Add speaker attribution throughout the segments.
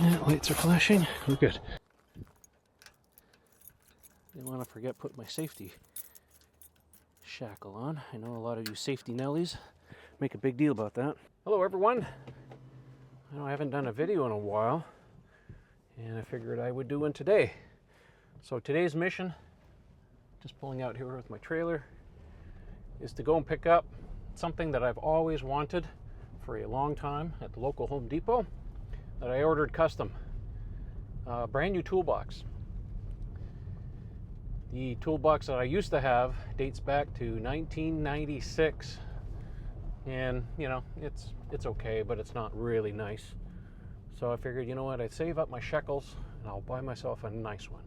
Speaker 1: Yeah, lights are flashing. We're good. Didn't want to forget put my safety shackle on. I know a lot of you safety Nellies make a big deal about that. Hello everyone. I know I haven't done a video in a while, and I figured I would do one today. So today's mission, just pulling out here with my trailer, is to go and pick up something that I've always wanted for a long time at the local Home Depot that I ordered custom. Brand new toolbox. The toolbox that I used to have dates back to 1996, and you know, it's okay, but it's not really nice. So I figured, you know what, I'd save up my shekels and I'll buy myself a nice one.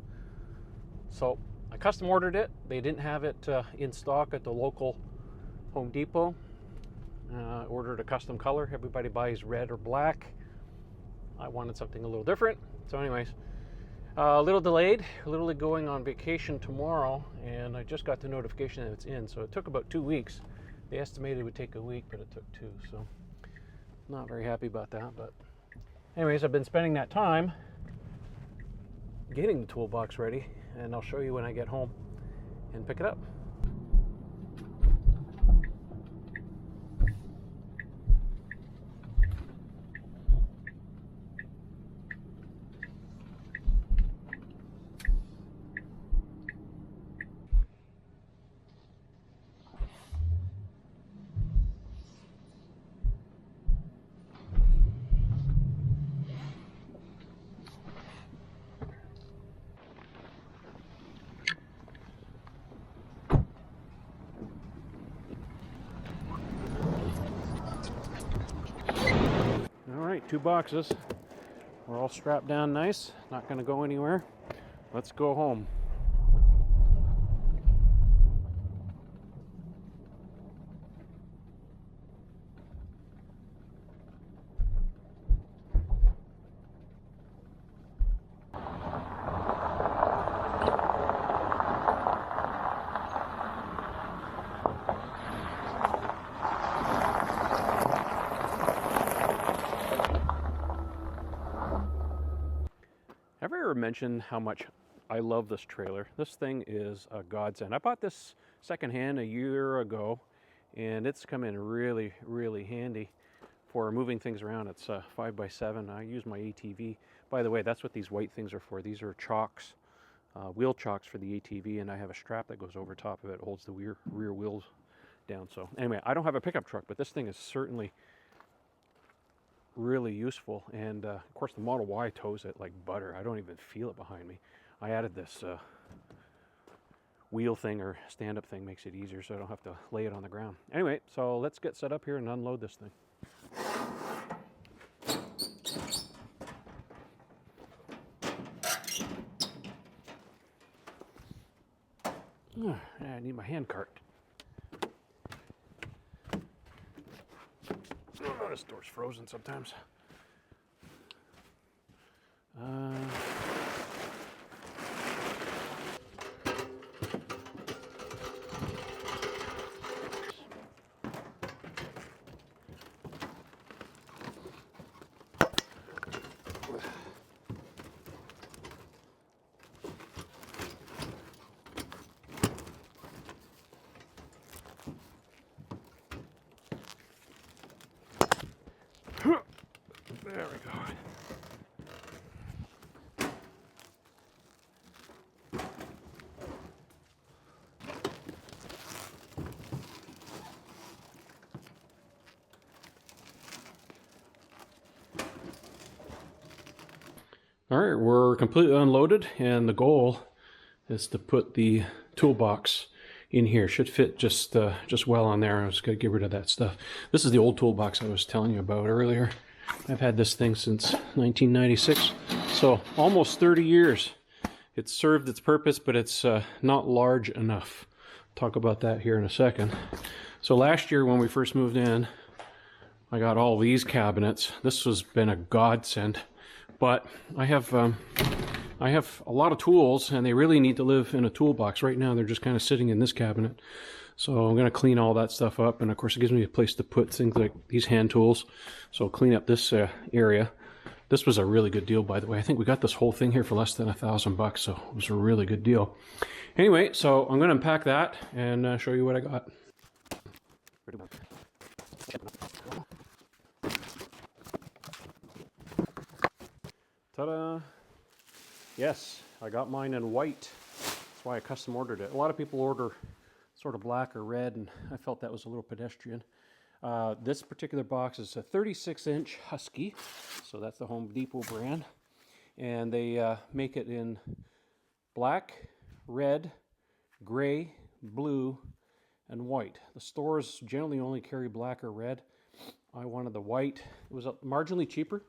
Speaker 1: So I custom ordered it. They didn't have it in stock at the local Home Depot. Ordered a custom color. Everybody buys red or black. I wanted something a little different. So anyways, a little delayed, literally going on vacation tomorrow, and I just got the notification that it's in. So it took about 2 weeks. They estimated it would take a week, but it took 2. So not very happy about that. But anyways, I've been spending that time getting the toolbox ready, and I'll show you when I get home and pick it up. Alright, 2 boxes. We're all strapped down nice, not going to go anywhere. Let's go home. Have I ever mentioned how much I love this trailer? This thing is a godsend. I bought this secondhand a year ago, and it's come in really, really handy for moving things around. It's 5x7. I use my ATV. By the way, that's what these white things are for. These are chocks, wheel chocks for the ATV, and I have a strap that goes over top of it, holds the rear wheels down. So anyway, I don't have a pickup truck, but this thing is certainly really useful, and of course the Model Y tows it like butter. I don't even feel it behind me. I added this wheel thing or stand-up thing, makes it easier so I don't have to lay it on the ground. Anyway, so let's get set up here and unload this thing. I need my hand cart. Oh, this door's frozen sometimes. There we go. All right, we're completely unloaded, and the goal is to put the toolbox in here. Should fit just well on there. I was going to get rid of that stuff. This is the old toolbox I was telling you about earlier. I've had this thing since 1996, so almost 30 years. It's served its purpose, but it's not large enough. Talk about that here in a second. So last year when we first moved in, I got all these cabinets. This has been a godsend, but I have a lot of tools, and they really need to live in a toolbox. Right now they're just kind of sitting in this cabinet. So I'm going to clean all that stuff up, and of course it gives me a place to put things like these hand tools. So I'll clean up this area. This was a really good deal, by the way. I think we got this whole thing here for less than $1,000, so it was a really good deal. Anyway, so I'm going to unpack that and show you what I got. Ta-da! Yes, I got mine in white. That's why I custom ordered it. A lot of people order sort of black or red, and I felt that was a little pedestrian. This particular box is a 36-inch Husky, so that's the Home Depot brand. And they make it in black, red, gray, blue, and white. The stores generally only carry black or red. I wanted the white. It was marginally cheaper.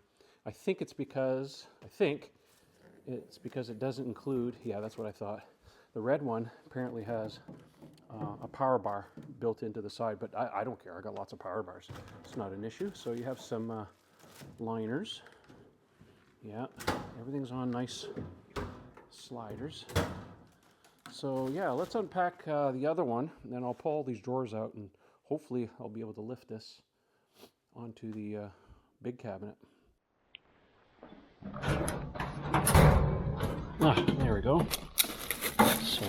Speaker 1: I think it's because it doesn't include, yeah, that's what I thought. The red one apparently has a power bar built into the side, but I don't care. I got lots of power bars. It's not an issue. So you have some liners. Yeah, everything's on nice sliders. So yeah, let's unpack the other one, and then I'll pull all these drawers out, and hopefully I'll be able to lift this onto the big cabinet. Ah, there we go. So,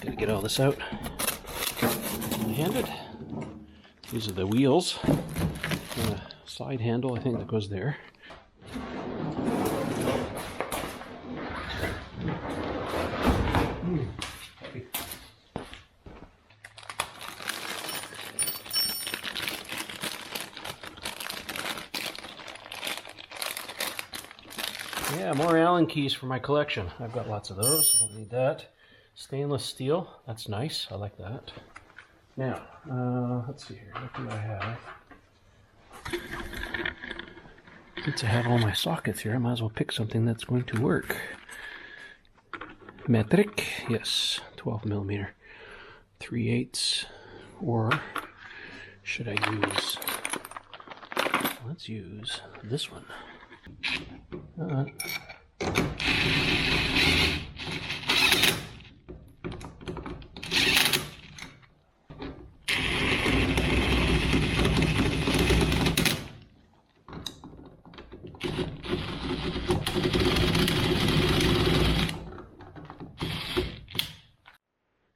Speaker 1: gotta get all this out. One-handed. These are the wheels. And a slide handle, I think, that goes there. Yeah, more Allen keys for my collection. I've got lots of those. I don't need that. Stainless steel. That's nice. I like that. Now, let's see here. What do I have? Since I have all my sockets here, I might as well pick something that's going to work. Metric. Yes. 12 millimeter. 3/8. Or should I use... Let's use this one.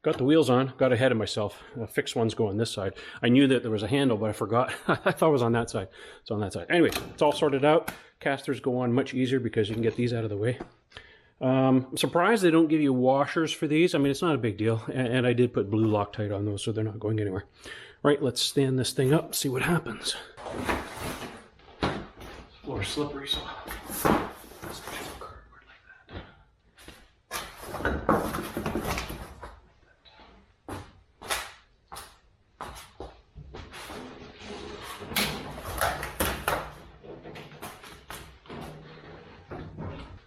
Speaker 1: Got the wheels on, got ahead of myself. The fixed one's going this side. I knew that there was a handle, but I forgot. I thought it was on that side. It's on that side. Anyway, it's all sorted out. Casters go on much easier because you can get these out of the way. I'm surprised they don't give you washers for these. I mean, it's not a big deal. And I did put blue Loctite on those, so they're not going anywhere. Right, let's stand this thing up, see what happens. Floor's slippery, so... let's put it cardboard like that.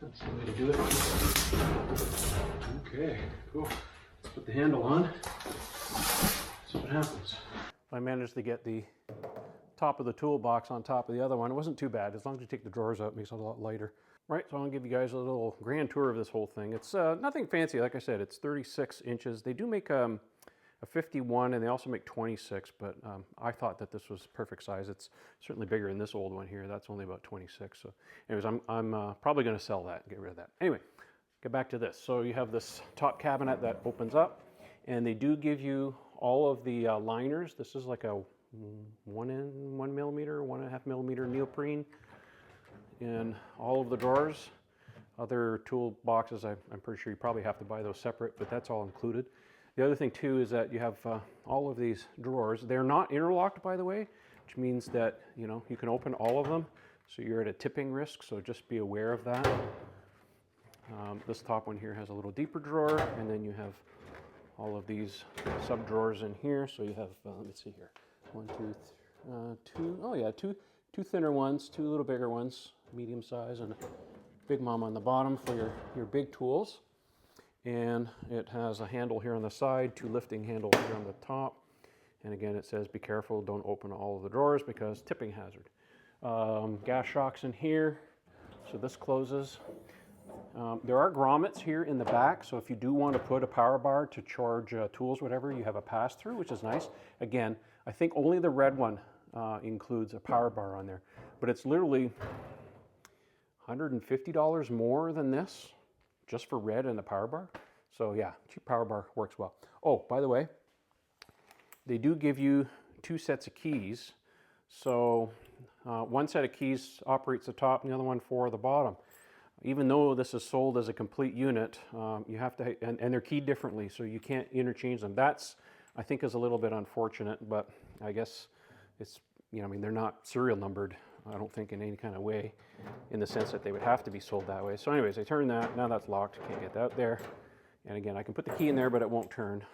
Speaker 1: That's the way to do it. Okay, cool. Let's put the handle on. See what happens. I managed to get the top of the toolbox on top of the other one. It wasn't too bad. As long as you take the drawers out, it makes it a lot lighter. Right, so I'm gonna give you guys a little grand tour of this whole thing. It's nothing fancy. Like I said, it's 36 inches. They do make a 51 and they also make 26, but I thought that this was perfect size. It's certainly bigger than this old one here. That's only about 26. So anyways, I'm probably gonna sell that and get rid of that. Anyway, get back to this. So you have this top cabinet that opens up, and they do give you all of the liners. This is like a 1 millimeter, 1.5 millimeter neoprene in all of the drawers. Other tool boxes, I'm pretty sure you probably have to buy those separate, but that's all included. The other thing too is that you have all of these drawers. They're not interlocked, by the way, which means that you can open all of them, so you're at a tipping risk, so just be aware of that. This top one here has a little deeper drawer, and then you have all of these sub drawers in here. So you have, let's see here, 1, 2, 2, oh yeah, two thinner ones, 2 little bigger ones, medium size, and a big mom on the bottom for your big tools. And it has a handle here on the side, 2 lifting handles here on the top. And again, it says be careful, don't open all of the drawers because tipping hazard. Gas shocks in here, so this closes. There are grommets here in the back, so if you do want to put a power bar to charge tools, whatever, you have a pass-through, which is nice. Again, I think only the red one includes a power bar on there. But it's literally $150 more than this, just for red and the power bar. So yeah, cheap power bar works well. Oh, by the way, they do give you 2 sets of keys. So one set of keys operates the top and the other one for the bottom. Even though this is sold as a complete unit, you have to, and they're keyed differently, so you can't interchange them. That's, I think, is a little bit unfortunate, but I guess it's, you know, I mean, they're not serial numbered, I don't think, in any kind of way, in the sense that they would have to be sold that way. So anyways, I turn that, now that's locked, can't get that out there. And again, I can put the key in there, but it won't turn.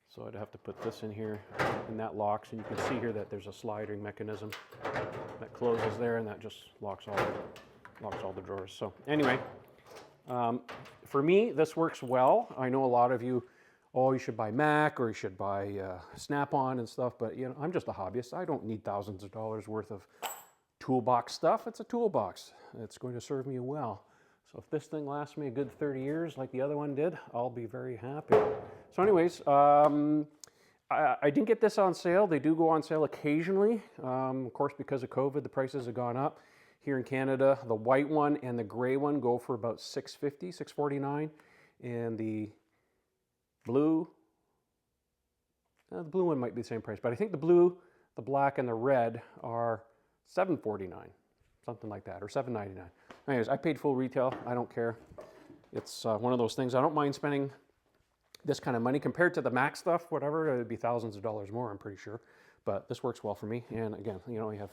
Speaker 1: So I'd have to put this in here, and that locks, and you can see here that there's a sliding mechanism that closes there, and that just locks all the drawers. So anyway, for me, this works well. I know a lot of you, oh, you should buy Mac or you should buy Snap-on and stuff, but you know, I'm just a hobbyist. I don't need thousands of dollars worth of toolbox stuff. It's a toolbox. It's going to serve me well. So if this thing lasts me a good 30 years like the other one did, I'll be very happy. So anyways, I didn't get this on sale. They do go on sale occasionally. Of course, because of COVID, the prices have gone up. Here in Canada, the white one and the gray one go for about $6.50, $6.49, and the blue one might be the same price, but I think the blue, the black, and the red are $7.49, something like that, or $7.99. Anyways, I paid full retail. I don't care. It's one of those things. I don't mind spending this kind of money compared to the Mac stuff. Whatever, it would be thousands of dollars more, I'm pretty sure. But this works well for me. And again, you know, you have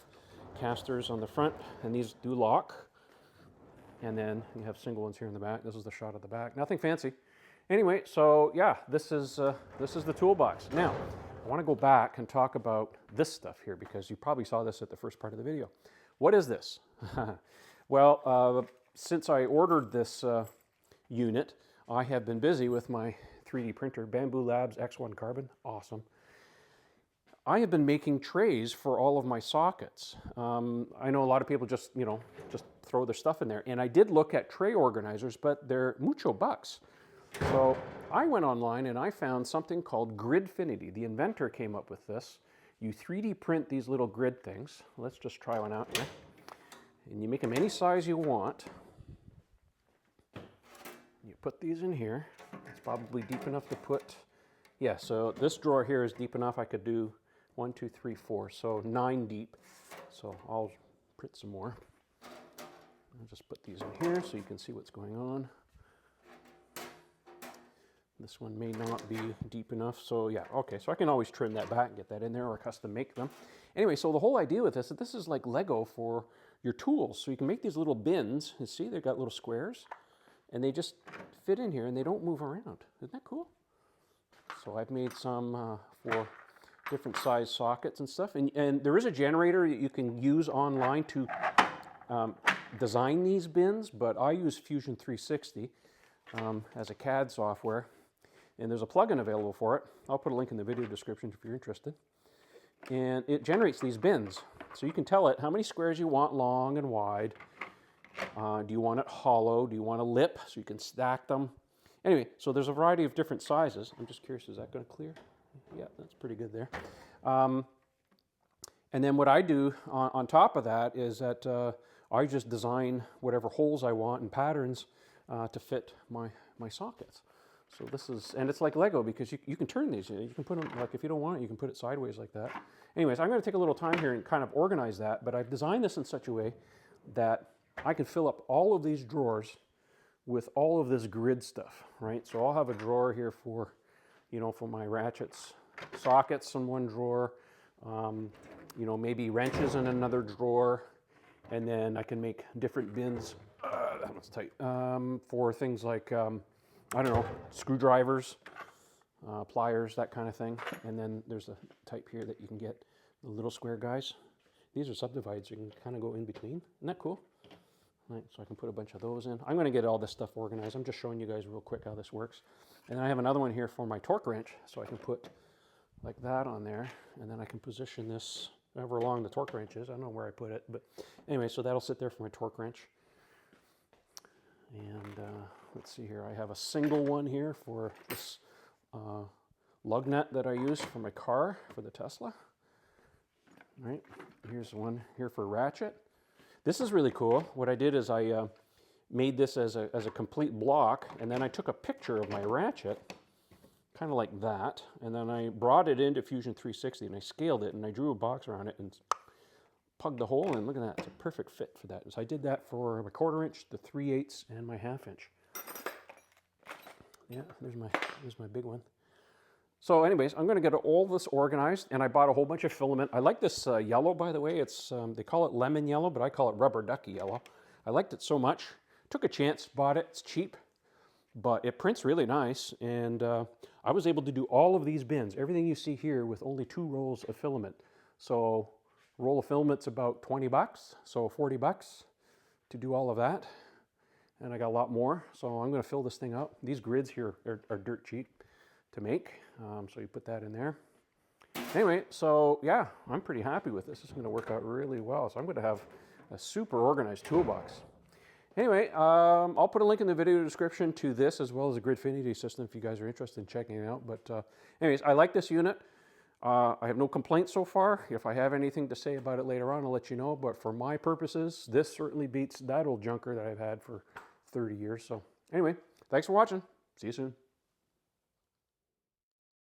Speaker 1: casters on the front, and these do lock. And then you have single ones here in the back. This is the shot of the back. Nothing fancy. Anyway, so yeah, this is the toolbox. Now, I want to go back and talk about this stuff here, because you probably saw this at the first part of the video. What is this? Well, since I ordered this unit, I have been busy with my 3D printer, Bamboo Labs X1 Carbon. Awesome. I have been making trays for all of my sockets. I know a lot of people just, you know, just throw their stuff in there. And I did look at tray organizers, but they're mucho bucks. So I went online and I found something called Gridfinity. The inventor came up with this. You 3D print these little grid things. Let's just try one out here. And you make them any size you want. You put these in here. It's probably deep enough to put, yeah, so this drawer here is deep enough. I could do 1, 2, 3, 4, so 9 deep. So I'll print some more. I'll just put these in here so you can see what's going on. This one may not be deep enough, so yeah, okay, so I can always trim that back and get that in there, or custom make them. Anyway, so the whole idea with this is like Lego for your tools. So you can make these little bins. You see, they've got little squares, and they just fit in here, and they don't move around. Isn't that cool? So I've made some for different size sockets and stuff. And there is a generator that you can use online to design these bins, but I use Fusion 360 as a CAD software. And there's a plugin available for it. I'll put a link in the video description if you're interested. And it generates these bins. So you can tell it how many squares you want long and wide. Do you want it hollow? Do you want a lip so you can stack them? Anyway, so there's a variety of different sizes. I'm just curious, is that going to clear? Yeah, that's pretty good there. And then what I do on top of that is that I just design whatever holes I want and patterns to fit my sockets. So this is, and it's like Lego because you can turn these. You can put them, like if you don't want it, you can put it sideways like that. Anyways, I'm going to take a little time here and kind of organize that, but I've designed this in such a way that I can fill up all of these drawers with all of this grid stuff, right? So I'll have a drawer here for, you know, for my ratchets, sockets in one drawer, you know, maybe wrenches in another drawer, and then I can make different bins, that one's tight, for things like, I don't know, screwdrivers, pliers, that kind of thing. And then there's a type here that you can get, the little square guys. These are subdivided, so you can kind of go in between. Isn't that cool? Right, so I can put a bunch of those in. I'm going to get all this stuff organized. I'm just showing you guys real quick how this works. And then I have another one here for my torque wrench, so I can put like that on there, and then I can position this however long the torque wrench is. I don't know where I put it, but anyway, so that'll sit there for my torque wrench. And let's see here, I have a single one here for this lug nut that I use for my car, for the Tesla. All right, here's one here for ratchet. This is really cool. What I did is I made this as a complete block, and then I took a picture of my ratchet, kind of like that, and then I brought it into Fusion 360 and I scaled it and I drew a box around it and plugged the hole in. Look at that, it's a perfect fit for that. So I did that for my 1/4 inch, the 3/8, and my 1/2 inch. Yeah, there's my big one. So anyways, I'm going to get all this organized, and I bought a whole bunch of filament. I like this yellow, by the way. It's they call it lemon yellow, but I call it rubber ducky yellow. I liked it so much. Took a chance, bought it. It's cheap, but it prints really nice, and I was able to do all of these bins, everything you see here, with only 2 rolls of filament. So roll of filament's about 20 bucks, so 40 bucks to do all of that. And I got a lot more, so I'm going to fill this thing up. These grids here are dirt cheap to make, so you put that in there. Anyway, so yeah, I'm pretty happy with this. It's going to work out really well. So I'm going to have a super organized toolbox. Anyway, I'll put a link in the video description to this, as well as a Gridfinity system if you guys are interested in checking it out. But anyways, I like this unit. I have no complaints so far. If I have anything to say about it later on, I'll let you know. But for my purposes, this certainly beats that old junker that I've had for 30 years. So anyway, thanks for watching. See you soon.